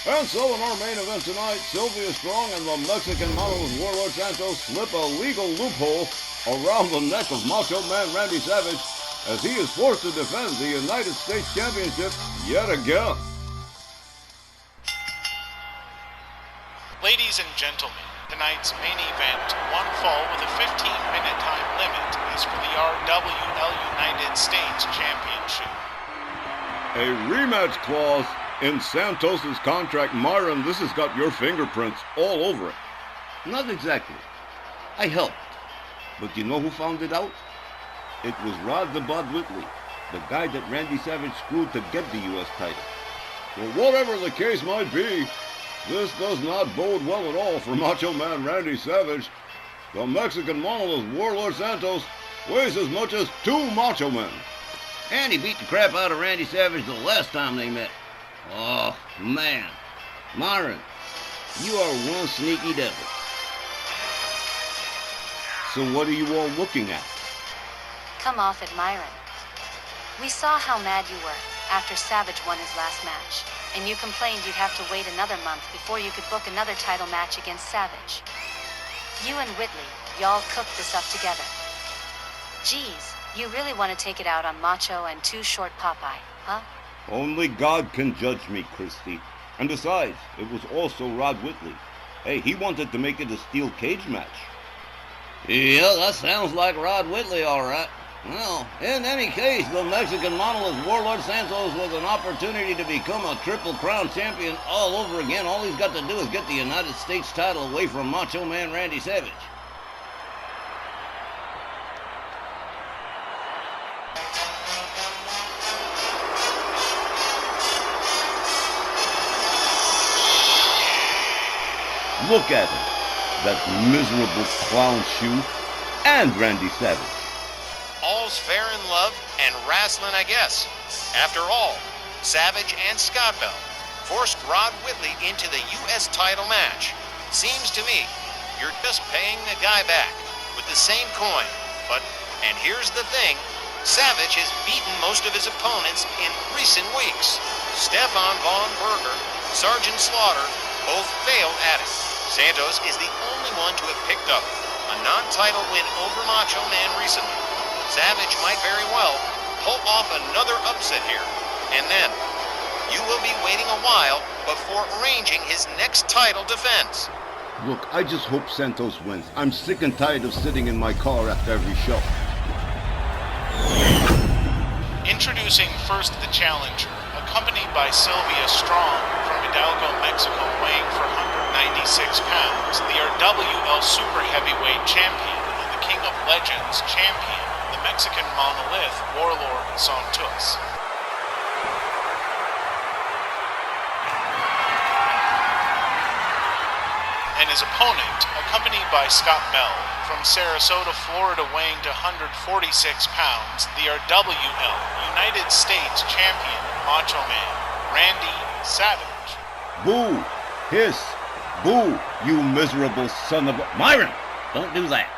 And so in our main event tonight, Sylvia Strong and the Mexican model Warlord Santos slip a legal loophole around the neck of Macho Man Randy Savage as he is forced to defend the United States Championship yet again. Ladies and gentlemen, tonight's main event, one fall with a 15-minute time limit, is for the RWL United States Championship. A rematch clause in Santos' contract. Myron, this has got your fingerprints all over it. Not exactly. I helped. But you know who found it out? It was Rod the Bud Whitley, the guy that Randy Savage screwed to get the U.S. title. Well, whatever the case might be, this does not bode well at all for Macho Man Randy Savage. The Mexican monolith Warlord Santos weighs as much as 2 Macho Men. And he beat the crap out of Randy Savage the last time they met. Oh, man. Myron, you are one sneaky devil. So what are you all looking at? Come off it, Myron. We saw how mad you were after Savage won his last match, and you complained you'd have to wait another month before you could book another title match against Savage. You and Whitley, y'all cooked this up together. Geez, you really want to take it out on Macho and Too Short Popeye, huh? Only God can judge me, Christy. And besides, it was also Rod Whitley. Hey, he wanted to make it a steel cage match. Yeah, that sounds like Rod Whitley, all right. Well, in any case, the Mexican monolith Warlord Santos with an opportunity to become a Triple Crown champion all over again. All he's got to do is get the United States title away from Macho Man Randy Savage. Look at him, that miserable clown shoe, and Randy Savage. All's fair in love and wrestling, I guess. After all, Savage and Scott Bell forced Rod Whitley into the U.S. title match. Seems to me you're just paying the guy back with the same coin. But, and here's the thing, Savage has beaten most of his opponents in recent weeks. Stefan Von Berger, Sergeant Slaughter, both failed at it. Santos is the only one to have picked up a non-title win over Macho Man recently. Savage might very well pull off another upset here, and then you will be waiting a while before arranging his next title defense. Look, I just hope Santos wins. I'm sick and tired of sitting in my car after every show. Introducing first the challenger, accompanied by Sylvia Strong from Hidalgo, Mexico, weighing 496 pounds, the RWL Super Heavyweight Champion and the King of Legends Champion, the Mexican monolith Warlord Santos. And his opponent, accompanied by Scott Bell, from Sarasota, Florida, weighing 146 pounds, the RWL United States Champion, Macho Man, Randy Savage. Boo! Hiss! Boo! You miserable son of a... Myron! Don't do that.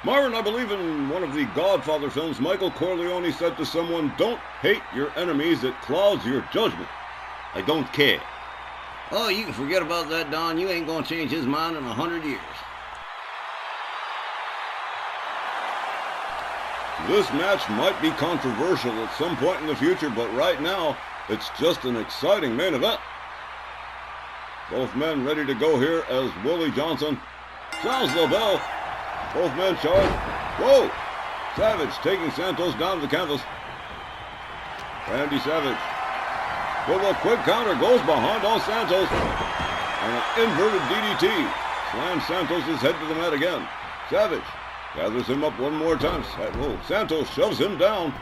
Myron, I believe in one of the Godfather films, Michael Corleone said to someone, "Don't hate your enemies, it clouds your judgment." I don't care. Oh, you can forget about that, Don. You ain't gonna change his mind in 100 years. This match might be controversial at some point in the future, but right now, it's just an exciting main event. Both men ready to go here as Willie Johnson sounds the bell. Both men charge. Whoa! Savage taking Santos down to the canvas. Randy Savage with a quick counter goes behind on Santos. And an inverted DDT slams Santos' head to the mat again. Savage gathers him up one more time. Whoa, Santos shoves him down.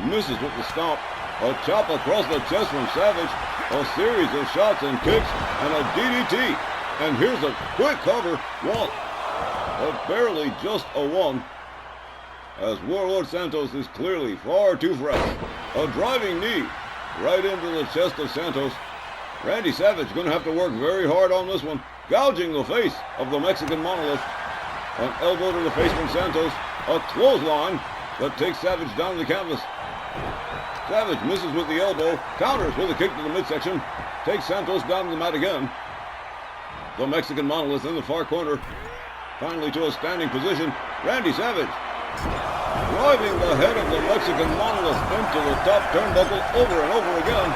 Misses with the stomp. A chop across the chest from Savage. A series of shots and kicks and a DDT. And here's a quick cover. One. But barely just a one. As Warlord Santos is clearly far too fresh. A driving knee right into the chest of Santos. Randy Savage going to have to work very hard on this one. Gouging the face of the Mexican monolith. An elbow to the face from Santos. A clothesline that takes Savage down the canvas. Savage misses with the elbow, counters with a kick to the midsection, takes Santos down to the mat again. The Mexican Monolith in the far corner, finally to a standing position. Randy Savage driving the head of the Mexican Monolith into the top turnbuckle over and over again.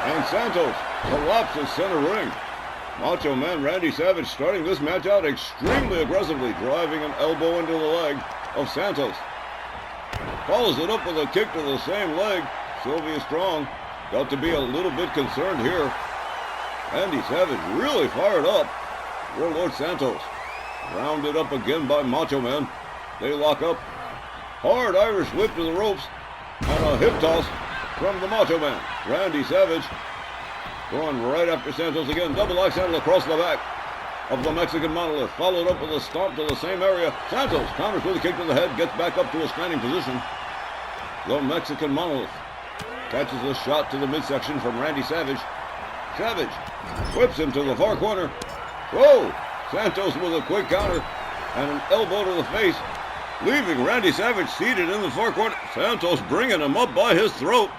And Santos collapses center ring. Macho Man Randy Savage starting this match out extremely aggressively, driving an elbow into the leg of Santos. Follows it up with a kick to the same leg. Sylvia Strong got to be a little bit concerned here. Randy Savage really fired up. Warlord Santos rounded up again by Macho Man. They lock up. Hard Irish whip to the ropes and a hip toss from the Macho Man. Randy Savage going right after Santos again. Double axe handle across the back of the Mexican Monolith. Followed up with a stomp to the same area. Santos counters with a kick to the head. Gets back up to a standing position. The Mexican Monolith catches a shot to the midsection from Randy Savage. Savage whips him to the far corner. Whoa! Santos with a quick counter and an elbow to the face, leaving Randy Savage seated in the far corner. Santos bringing him up by his throat.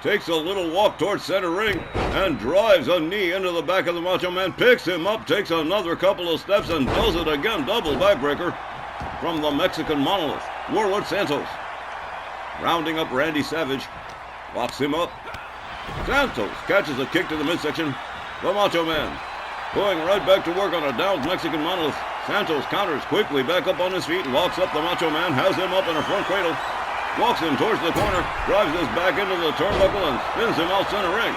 Takes a little walk towards center ring and drives a knee into the back of the Macho Man. Picks him up, takes another couple of steps and does it again. Double backbreaker from the Mexican Monolith. Warlord Santos rounding up Randy Savage. Locks him up. Santos catches a kick to the midsection. The Macho Man going right back to work on a downed Mexican Monolith. Santos counters quickly back up on his feet, locks up the Macho Man, has him up in a front cradle, walks him towards the corner, drives this back into the turnbuckle and spins him out center ring.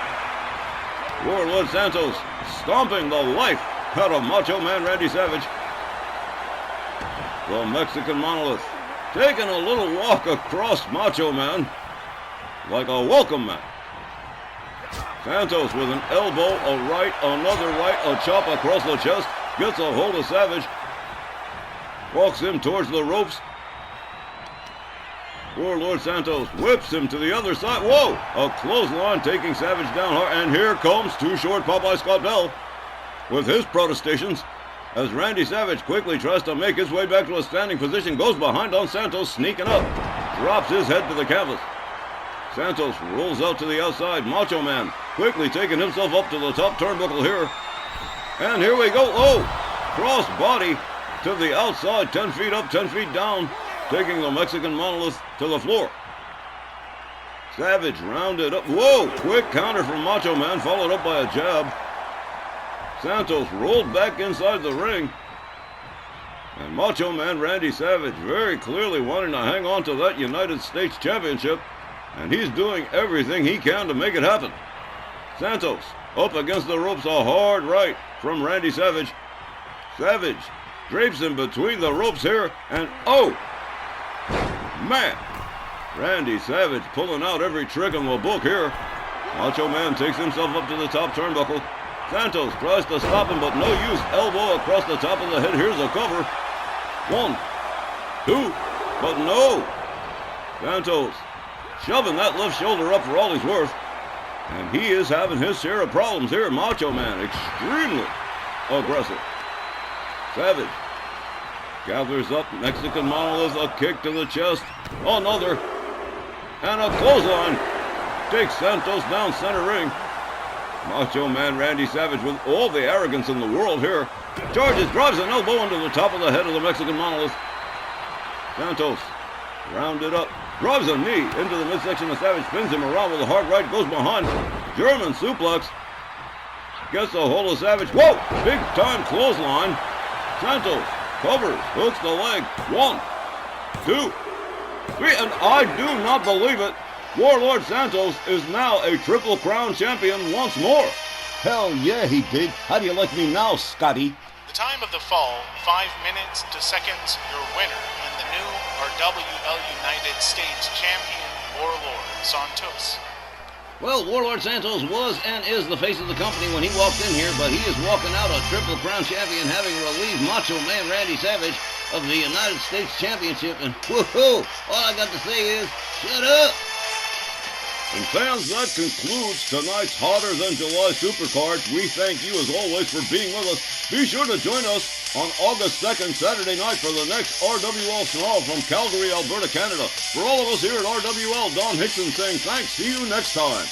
Warlord Santos stomping the life out of Macho Man Randy Savage. The Mexican Monolith taking a little walk across Macho Man like a welcome mat. Santos with an elbow, a right, another right, a chop across the chest, gets a hold of Savage, walks him towards the ropes. Warlord Santos whips him to the other side. Whoa! A clothesline taking Savage down hard, and here comes Too Short Popeye Scott Bell with his protestations as Randy Savage quickly tries to make his way back to a standing position, goes behind on Santos, sneaking up, drops his head to the canvas. Santos rolls out to the outside. Macho Man quickly taking himself up to the top turnbuckle here. And here we go. Oh! Cross body to the outside. 10 feet up, 10 feet down. Taking the Mexican Monolith to the floor. Savage rounded up. Whoa! Quick counter from Macho Man, followed up by a jab. Santos rolled back inside the ring. And Macho Man Randy Savage very clearly wanting to hang on to that United States Championship. And he's doing everything he can to make it happen. Santos up against the ropes, a hard right from Randy Savage. Savage drapes him between the ropes here, and oh, man, Randy Savage pulling out every trick in the book here. Macho Man takes himself up to the top turnbuckle. Santos tries to stop him, but no use. Elbow across the top of the head. Here's a cover. 1, 2, but no. Santos shoving that left shoulder up for all he's worth. And he is having his share of problems here. Macho Man extremely aggressive. Savage gathers up Mexican Monolith, a kick to the chest, another, and a clothesline takes Santos down center ring. Macho Man Randy Savage with all the arrogance in the world here. Charges, drives an elbow into the top of the head of the Mexican Monolith. Santos rounded up. Drives a knee into the midsection of Savage, spins him around with a hard right, goes behind. German suplex. Gets a hold of Savage. Whoa! Big time clothesline. Santos covers, hooks the leg. 1, 2, 3, and I do not believe it. Warlord Santos is now a Triple Crown champion once more. Hell yeah, he did. How do you like me now, Scotty? The time of the fall, 5 minutes to seconds, your winner, and the new RWL United States champion, Warlord Santos. Well, Warlord Santos was and is the face of the company when he walked in here, but he is walking out a Triple Crown champion, having relieved Macho Man Randy Savage of the United States Championship, and woohoo! All I got to say is, shut up! And fans, that concludes tonight's Hotter Than July Supercard. We thank you as always for being with us. Be sure to join us on August 2nd, Saturday night, for the next RWL Snarl from Calgary, Alberta, Canada. For all of us here at RWL, Don Hickson saying thanks. See you next time.